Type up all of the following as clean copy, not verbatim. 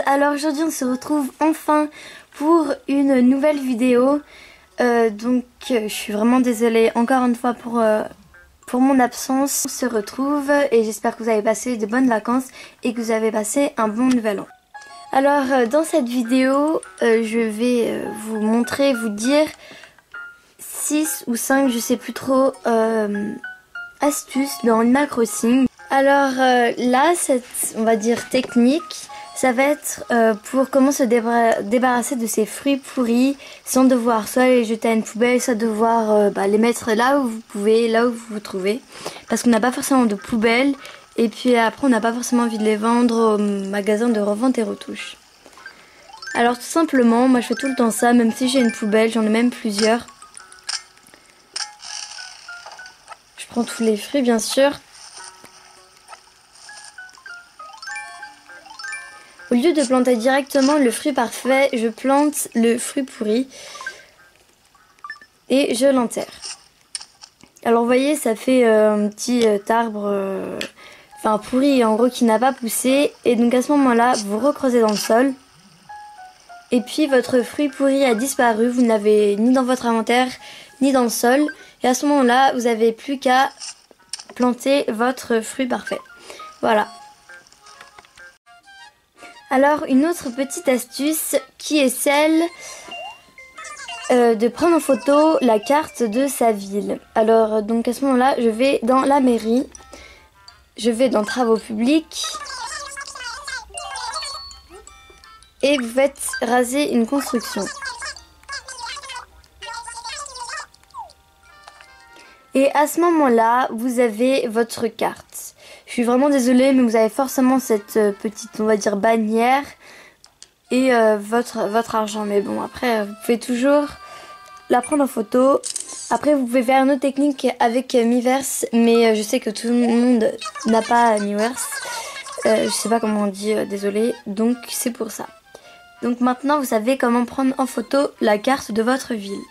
Alors aujourd'hui on se retrouve enfin pour une nouvelle vidéo. Je suis vraiment désolée encore une fois pour mon absence. On se retrouve et j'espère que vous avez passé de bonnes vacances et que vous avez passé un bon nouvel an. Alors dans cette vidéo je vais vous montrer, vous dire 6 ou 5, je sais plus trop, astuces dans Animal Crossing. Alors là, cette, on va dire, technique, ça va être pour comment se débarrasser de ces fruits pourris sans devoir soit les jeter à une poubelle, soit devoir les mettre là où vous pouvez, là où vous vous trouvez. Parce qu'on n'a pas forcément de poubelle et puis après on n'a pas forcément envie de les vendre au magasin de revente et retouches. Alors tout simplement, moi je fais tout le temps ça, même si j'ai une poubelle, j'en ai même plusieurs. Je prends tous les fruits bien sûr. Au lieu de planter directement le fruit parfait, je plante le fruit pourri et je l'enterre. Alors vous voyez, ça fait un petit arbre pourri en gros qui n'a pas poussé. Et donc à ce moment-là, vous recreusez dans le sol. Et puis votre fruit pourri a disparu, vous n'avez ni dans votre inventaire ni dans le sol. Et à ce moment-là, vous n'avez plus qu'à planter votre fruit parfait. Voilà. Alors une autre petite astuce qui est celle de prendre en photo la carte de sa ville. Alors donc à ce moment-là, je vais dans la mairie, je vais dans travaux publics et vous faites raser une construction. Et à ce moment-là, vous avez votre carte. Je suis vraiment désolée, mais vous avez forcément cette petite, on va dire, bannière et votre argent. Mais bon, après, vous pouvez toujours la prendre en photo. Après, vous pouvez faire une autre technique avec Miiverse, mais je sais que tout le monde n'a pas Miiverse. Je sais pas comment on dit, désolée. Donc, c'est pour ça. Donc maintenant, vous savez comment prendre en photo la carte de votre ville.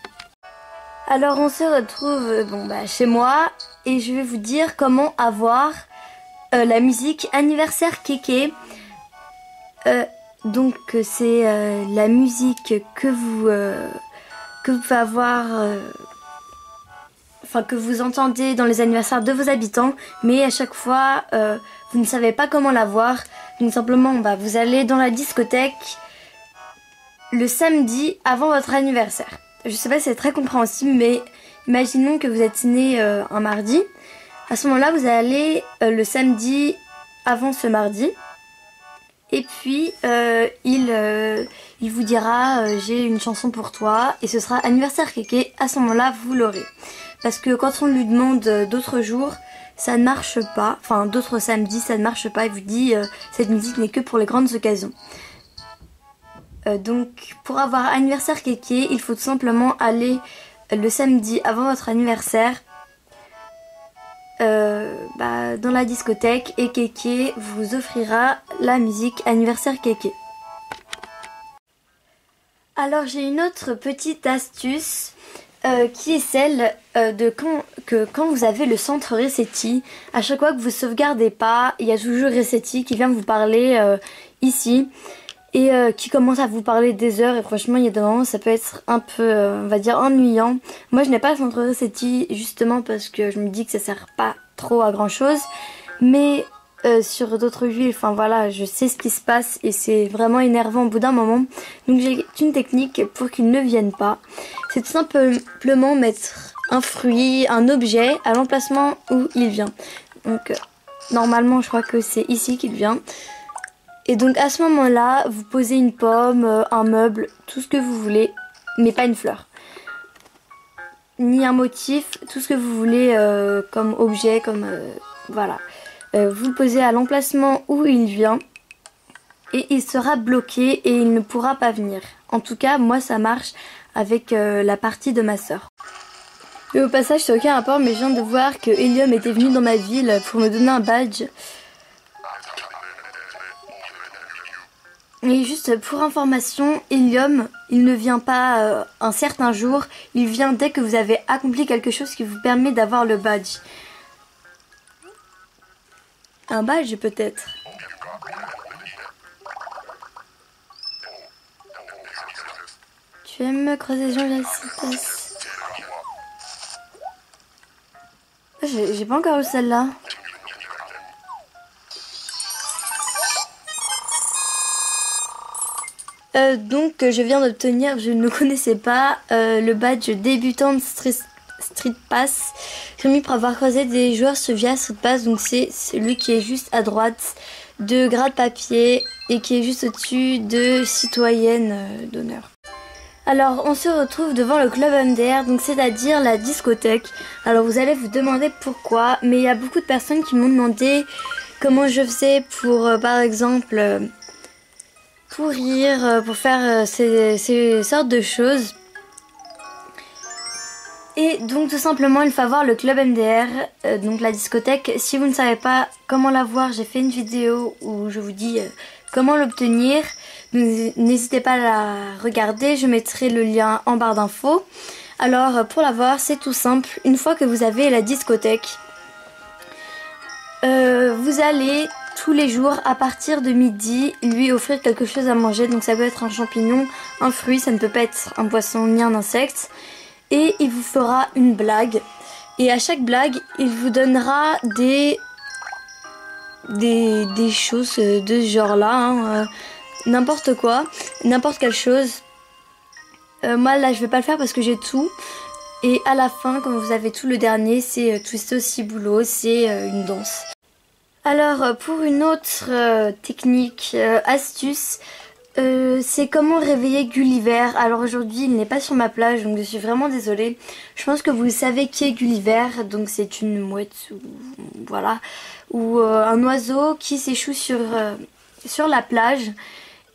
Alors, on se retrouve chez moi et je vais vous dire comment avoir la musique anniversaire Kéké. Donc c'est la musique que vous pouvez avoir, que vous entendez dans les anniversaires de vos habitants, mais à chaque fois vous ne savez pas comment la voir. Donc simplement vous allez dans la discothèque le samedi avant votre anniversaire. Je sais pas si c'est très compréhensible, mais imaginons que vous êtes né un mardi. À ce moment-là, vous allez le samedi avant ce mardi. Et puis, il vous dira j'ai une chanson pour toi. Et ce sera anniversaire Kéké. À ce moment-là, vous l'aurez. Parce que quand on lui demande d'autres jours, ça ne marche pas. Enfin, d'autres samedis, ça ne marche pas. Il vous dit cette musique n'est que pour les grandes occasions. Donc, pour avoir anniversaire Kéké, il faut tout simplement aller le samedi avant votre anniversaire dans la discothèque et Kéké vous offrira la musique anniversaire Kéké. Alors j'ai une autre petite astuce qui est celle quand vous avez le centre Resetti, à chaque fois que vous sauvegardez pas, il y a toujours Resetti qui vient vous parler ici et qui commence à vous parler des heures. Et franchement, il y a des moments ça peut être un peu on va dire ennuyant. Moi je n'ai pas le centre Resetti justement parce que je me dis que ça sert pas trop à grand chose, mais sur d'autres villes, je sais ce qui se passe et c'est vraiment énervant au bout d'un moment. Donc j'ai une technique pour qu'ils ne viennent pas. C'est tout simplement mettre un fruit, un objet à l'emplacement où il vient. Donc normalement je crois que c'est ici qu'il vient. Et donc à ce moment-là, vous posez une pomme, un meuble, tout ce que vous voulez, mais pas une fleur. Ni un motif, tout ce que vous voulez comme objet, voilà. Vous le posez à l'emplacement où il vient et il sera bloqué et il ne pourra pas venir. En tout cas, moi ça marche avec la partie de ma soeur. Et au passage, c'est aucun rapport, mais je viens de voir que Helium était venu dans ma ville pour me donner un badge. Et juste pour information, Helium, il ne vient pas un certain jour, il vient dès que vous avez accompli quelque chose qui vous permet d'avoir le badge. Un badge peut-être. Tu aimes creuser les jungles à 6 passes. J'ai pas encore eu celle-là. Donc je viens d'obtenir, je ne connaissais pas, le badge débutant Street Pass remis pour avoir croisé des joueurs sur via Street Pass. Donc c'est celui qui est juste à droite de grade papier et qui est juste au-dessus de citoyenne d'honneur. Alors on se retrouve devant le club MDR, donc c'est-à-dire la discothèque. Alors vous allez vous demander pourquoi, mais il y a beaucoup de personnes qui m'ont demandé comment je faisais pour par exemple pour rire, pour faire ces sortes de choses. Et donc tout simplement il faut voir le club MDR, donc la discothèque. Si vous ne savez pas comment la voir, j'ai fait une vidéo où je vous dis comment l'obtenir. N'hésitez pas à la regarder, je mettrai le lien en barre d'infos. Alors pour la voir c'est tout simple, une fois que vous avez la discothèque, vous allez tous les jours à partir de midi lui offrir quelque chose à manger. Donc ça peut être un champignon, un fruit, ça ne peut pas être un poisson ni un insecte. Et il vous fera une blague. Et à chaque blague, il vous donnera des choses de ce genre-là. Hein, n'importe quoi, n'importe quelle chose. Moi là, je vais pas le faire parce que j'ai tout. Et à la fin, quand vous avez tout, le dernier, c'est Twisto Ciboulot, c'est une danse. Alors pour une autre technique, astuce, c'est comment réveiller Gulliver. Alors aujourd'hui il n'est pas sur ma plage, donc je suis vraiment désolée. Je pense que vous savez qui est Gulliver, donc c'est une mouette ou voilà, ou un oiseau qui s'échoue sur la plage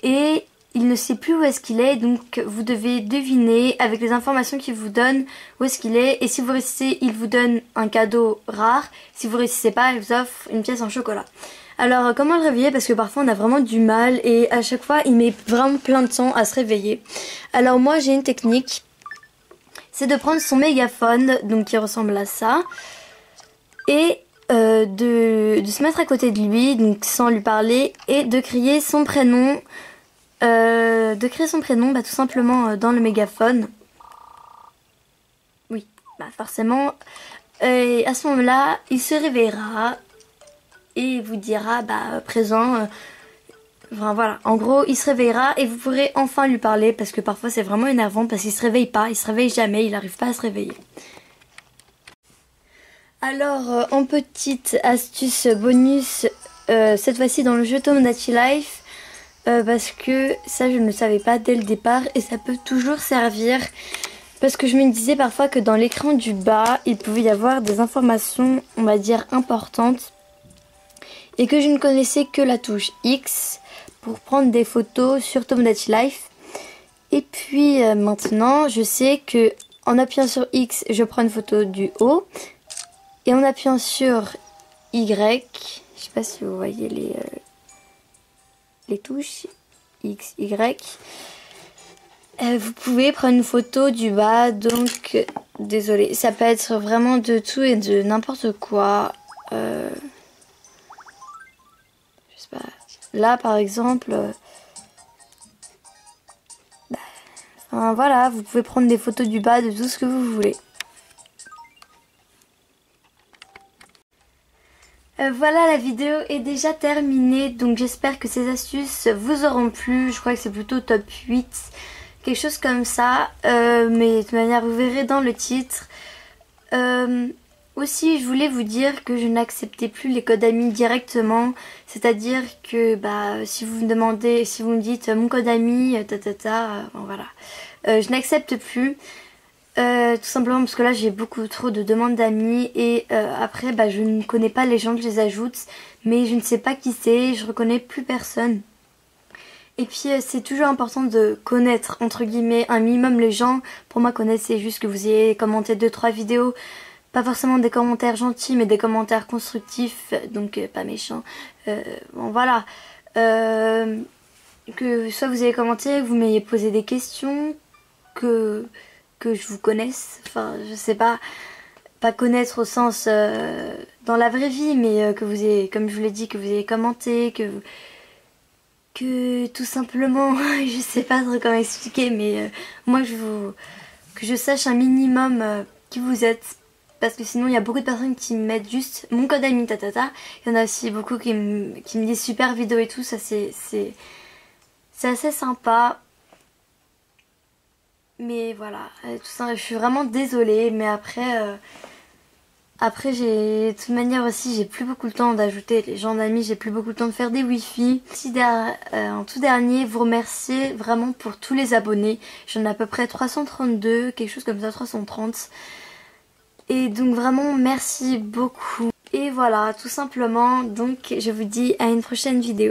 et il ne sait plus où est-ce qu'il est, donc vous devez deviner avec les informations qu'il vous donne où est-ce qu'il est. Et si vous réussissez, il vous donne un cadeau rare. Si vous réussissez pas, il vous offre une pièce en chocolat. Alors comment le réveiller, parce que parfois on a vraiment du mal et à chaque fois il met vraiment plein de temps à se réveiller. Alors moi j'ai une technique, c'est de prendre son mégaphone, donc qui ressemble à ça, et de se mettre à côté de lui, donc sans lui parler, et de crier son prénom. Tout simplement dans le mégaphone. Oui, bah forcément. Et à ce moment-là, il se réveillera et vous dira présent. Enfin voilà, en gros, il se réveillera et vous pourrez enfin lui parler, parce que parfois c'est vraiment énervant parce qu'il se réveille pas, il se réveille jamais, il n'arrive pas à se réveiller. Alors en petite astuce bonus, cette fois-ci dans le jeu Tomodachi Life. Parce que ça je ne le savais pas dès le départ et ça peut toujours servir, parce que je me disais parfois que dans l'écran du bas il pouvait y avoir des informations on va dire importantes et que je ne connaissais que la touche X pour prendre des photos sur Tomodachi Life. Et puis maintenant je sais que en appuyant sur X je prends une photo du haut et en appuyant sur Y, je sais pas si vous voyez les touches X, Y, vous pouvez prendre une photo du bas. Donc désolé, ça peut être vraiment de tout et de n'importe quoi. Je sais pas, là par exemple, enfin, voilà, vous pouvez prendre des photos du bas, de tout ce que vous voulez. Voilà, la vidéo est déjà terminée, donc j'espère que ces astuces vous auront plu. Je crois que c'est plutôt top 8, quelque chose comme ça, mais de toute manière vous verrez dans le titre. Aussi je voulais vous dire que je n'acceptais plus les codes amis directement, c'est-à-dire que si vous me demandez, si vous me dites mon code ami, bon, voilà, je n'accepte plus. Tout simplement parce que là j'ai beaucoup trop de demandes d'amis et après je ne connais pas les gens que je les ajoute, mais je ne sais pas qui c'est, je reconnais plus personne. Et puis c'est toujours important de connaître entre guillemets un minimum les gens. Pour moi connaître c'est juste que vous ayez commenté 2-3 vidéos, pas forcément des commentaires gentils mais des commentaires constructifs, donc pas méchants. Bon voilà, que soit vous avez commenté, vous m'ayez posé des questions, que je vous connaisse, enfin je sais pas connaître au sens dans la vraie vie, mais que vous ayez, comme je vous l'ai dit, que vous ayez commenté, que que tout simplement, je sais pas trop comment expliquer, mais moi que je sache un minimum qui vous êtes, parce que sinon il y a beaucoup de personnes qui me mettent juste mon code ami tatata. Il y en a aussi beaucoup qui me disent super vidéo et tout, ça c'est assez sympa. Mais voilà, tout ça, je suis vraiment désolée, mais après de toute manière aussi j'ai plus beaucoup le temps d'ajouter les gens d'amis, j'ai plus beaucoup le temps de faire des wifi. En tout dernier, vous remercier vraiment pour tous les abonnés. J'en ai à peu près 332, quelque chose comme ça, 330. Et donc vraiment merci beaucoup. Et voilà, tout simplement, donc je vous dis à une prochaine vidéo.